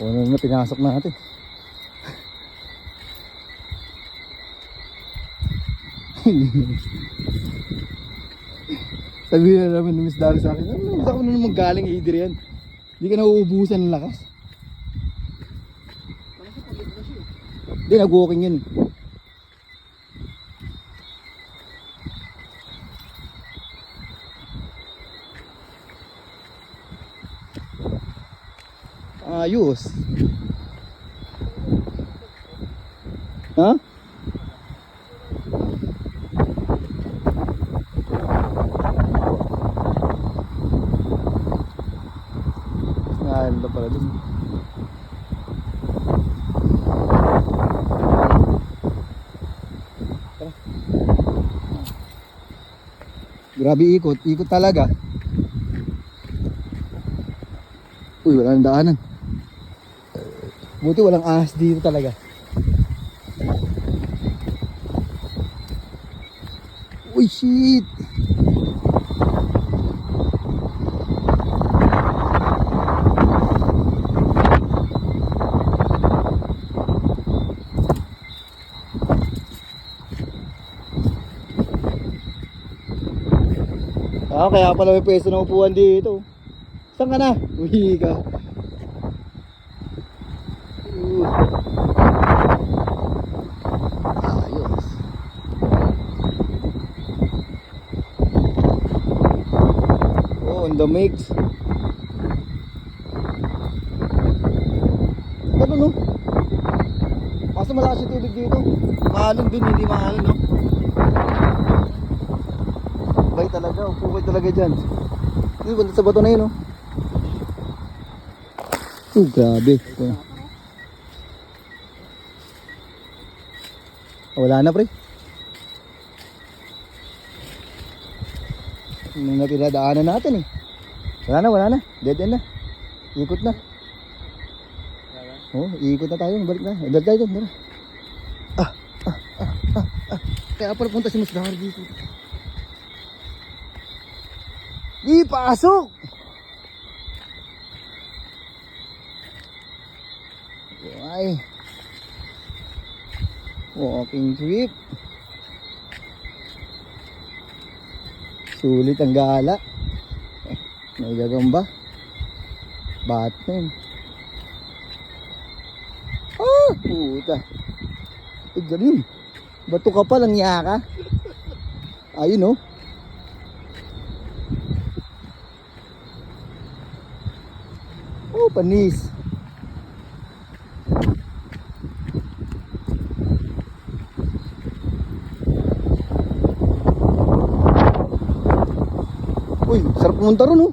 Ano na pinasok natin. Sabihin na naman ni Miss Dari sa akin, ano ako na naman galing Adrian? Hindi ka nauubusan ng lakas. Hindi, nag-walking yun eh. Ayos. Ha? Ano pala dun? Tara. Grabe ikot, ikot talaga. Uy, wala nang daanan. Buti walang ahas dito talaga. Uy, shit. Kaya pala may pwesto ng upuan dito. Saan ka na? Uwi ka. Ayos. Oh, on the mix. Ano no? Kaso malakas yung tubig dito. Maalon dun, hindi maalon no? Bay talaga, upukay talaga dyan. Hindi, punta sa bato na yun, oh. Grabe. Wala na, pre. Ano na pinadaanan natin, eh. Wala na. Dead end na. Ikot na. Oh, ikot na tayo. Balik na. Balik tayo doon. Kaya pala punta si Mas Dahar dito. Ipasok! Ay. Walking trip. Sulit ang gala. May gagamba. Batman. Ah! Puta. Galing. Bato ka pa lang yaka. Ayun oh. Oh, panis. Uy, sarap pumunta ron oh.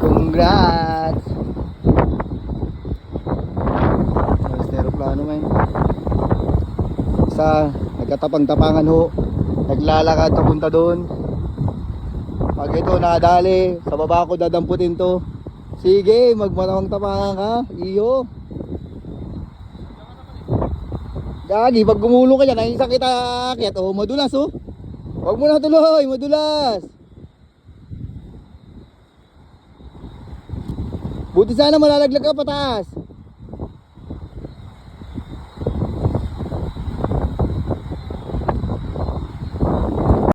Congrats. Aeroplano man. Isa, nagkatapang-tapangan ho. Naglalakad papunta doon. Pag ito nakadali, sa baba ko dadamputin to. Sige, magmatawang tapangan ka. Iyo. Gagi, pag gumulong ka dyan, naisang kita akyat. Oh, madulas oh. Huwag mo na tuloy, madulas. Buti sana malalaglag ka pataas.